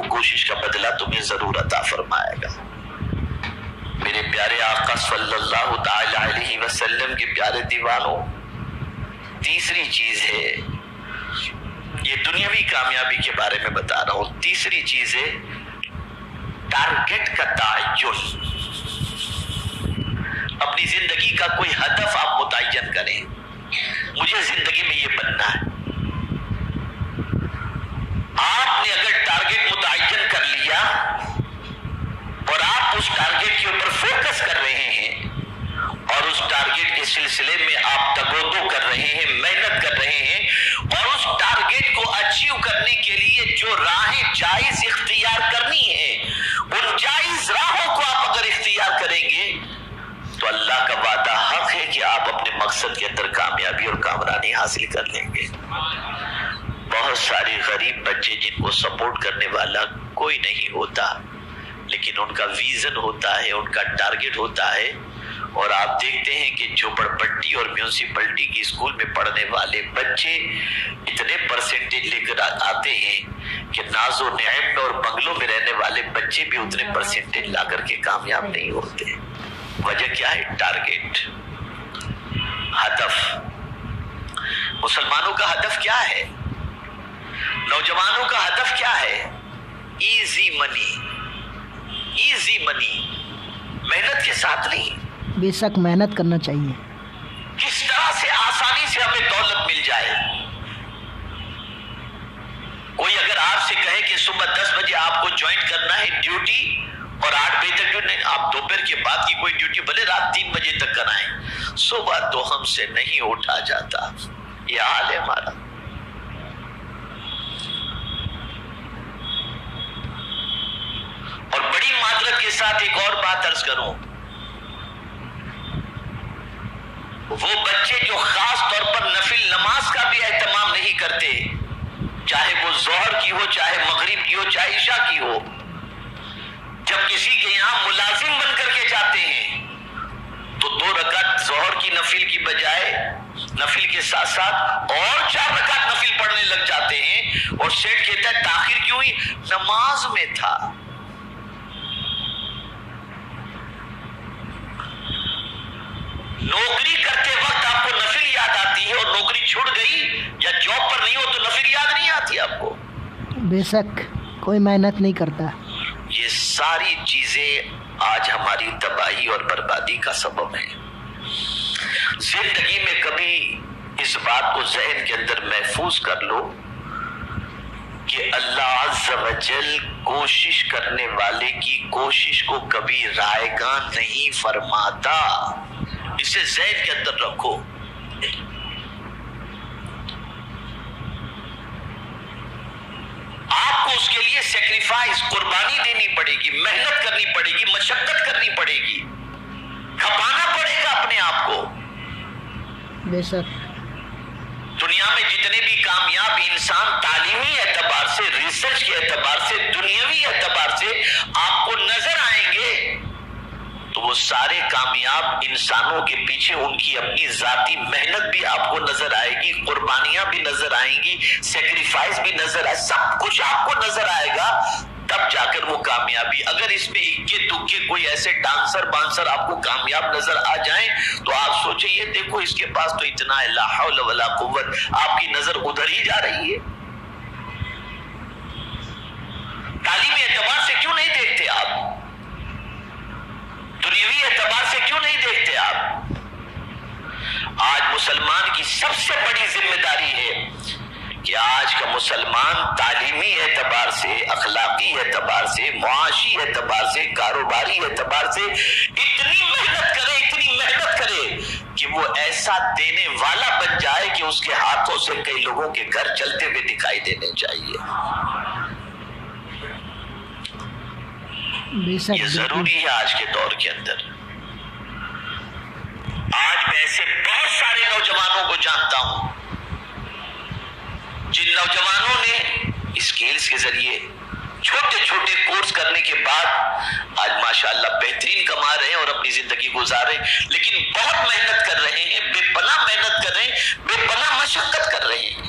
وہ کوشش کا بدلہ تمہیں ضرور عطا فرمائے گا۔ میرے پیارے آقا صلی اللہ تعالی علیہ وسلم کے پیارے دیوانوں، تیسری چیز ہے، یہ دنیاوی کامیابی کے بارے میں بتا رہا ہوں، تیسری چیز ہے ٹارگٹ کا تعین۔ اپنی زندگی کا کوئی ہدف آپ متعین کریں، مجھے زندگی میں یہ بننا ہے۔ آپ نے اگر ٹارگٹ متعین کر لیا اور آپ اس ٹارگٹ کے اوپر فوکس کر رہے ہیں اور اس ٹارگٹ کے سلسلے میں آپ تگودو کر رہے ہیں، محنت کر رہے ہیں، اور اس ٹارگٹ کو اچیو کرنے کے لیے جو راہیں جائز اختیار کرنی ہے، ان جائز راہوں کو آپ اگر اختیار کریں گے تو اللہ کا وعدہ حق ہے کہ آپ اپنے مقصد کے اندر کامیابی اور کامرانی حاصل کر لیں گے۔ بہت سارے غریب بچے جن کو سپورٹ کرنے والا کوئی نہیں ہوتا، لیکن ان کا ویژن ہوتا ہے، ان کا ٹارگٹ ہوتا ہے، اور آپ دیکھتے ہیں کہ جھوپڑ پٹی اور میونسپلٹی کی اسکول میں پڑھنے والے بچے اتنے پرسنٹیج لے کر آتے ہیں کہ ناز و نعیم میں اور بنگلوں میں رہنے والے بچے بھی اتنے پرسنٹیج لا کر کے کامیاب نہیں ہوتے۔ وجہ کیا ہے؟ ٹارگٹ، ہدف۔ مسلمانوں کا ہدف کیا ہے؟ نوجوانوں کا ہدف کیا ہے؟ ایزی منی، ایزی منی، محنت کے ساتھ نہیں۔ بے شک محنت کرنا چاہیے۔ کس طرح سے آسانی سے ہمیں دولت مل جائے۔ کوئی اگر آپ سے کہے کہ صبح 10 بجے آپ کو جوائن کرنا ہے ڈیوٹی اور 8 بجے تک ڈیوٹی، آپ دوپہر کے بعد کی کوئی ڈیوٹی بھلے رات 3 بجے تک کرائیں، صبح تو ہم سے نہیں اٹھا جاتا۔ یہ حال ہے ہمارا۔ اور بڑی معذرت کے ساتھ ایک اور بات عرض کروں، وہ بچے جو خاص طور پر نفل نماز کا بھی اہتمام نہیں کرتے، چاہے وہ ظہر کی ہو، چاہے مغرب کی ہو، چاہے عشاء کی ہو، جب کسی کے یہاں ملازم بن کر کے جاتے ہیں تو 2 رکعت ظہر کی نفل کی بجائے نفل کے ساتھ ساتھ اور 4 رکعت نفل پڑھنے لگ جاتے ہیں، اور سیٹ کہتا ہے تاخیر کیوں ہوئی؟ نماز میں تھا۔ نوکری کرتے وقت آپ کو نفل یاد آتی ہے، اور نوکری چھوڑ گئی یا جاب پر نہیں ہو تو نفل یاد نہیں آتی آپ کو۔ بے شک کوئی محنت نہیں کرتا۔ یہ ساری چیزیں آج ہماری تباہی اور بربادی کا سبب ہیں۔ زندگی میں کبھی اس بات کو ذہن کے اندر محفوظ کر لو کہ اللہ عز و جل کوشش کرنے والے کی کوشش کو کبھی رائیگان نہیں فرماتا۔ اسے ذہن کے اندر رکھو۔ آپ کو اس کے لیے سیکریفائس، قربانی دینی پڑے گی، محنت کرنی پڑے گی، مشقت کرنی پڑے گی، کھپانا پڑے گا اپنے آپ کو۔ بے شک دنیا میں جتنے بھی کامیاب انسان تعلیمی اعتبار سے، ریسرچ کے اعتبار سے، دنیاوی اعتبار سے آپ کو نظر آئیں گے تو وہ سارے کامیاب انسانوں کے پیچھے ان کی اپنی ذاتی محنت بھی آپ کو نظر آئے گی، قربانیاں بھی نظر آئیں گی، سیکریفائس بھی نظر آئے، سب کچھ آپ کو نظر آئے گا، تب جا کر وہ کامیابی۔ اگر اس میں اکے دکے کوئی ایسے ڈانسر بانسر آپ کو کامیاب نظر آ جائیں تو آپ سوچیں یہ دیکھو اس کے پاس تو اتنا ہے، لا حول ولا قوت، آپ کی نظر ادھر ہی جا رہی ہے۔ تعلیمی اعتبار سے کیوں نہیں دیکھتے آپ؟ دنیاوی اعتبار سے کیوں نہیں دیکھتے آپ؟ آج مسلمان کی سب سے بڑی ذمہ داری ہے کہ آج کا مسلمان تعلیمی اعتبار سے، اخلاقی اعتبار سے، معاشی اعتبار سے، کاروباری اعتبار سے اتنی محنت کرے کہ وہ ایسا دینے والا بن جائے کہ اس کے ہاتھوں سے کئی لوگوں کے گھر چلتے ہوئے دکھائی دینے چاہیے۔ یہ ضروری ہے آج کے دور کے اندر۔ آج میں ایسے بہت سارے نوجوانوں کو جانتا ہوں جن نوجوانوں نے اسکلز کے ذریعے چھوٹے چھوٹے کورس کرنے کے بعد آج ماشاءاللہ بہترین کما رہے ہیں اور اپنی زندگی گزار رہے ہیں، لیکن بہت محنت کر رہے ہیں، بے پناہ محنت کر رہے ہیں، بے پناہ مشقت کر رہے ہیں۔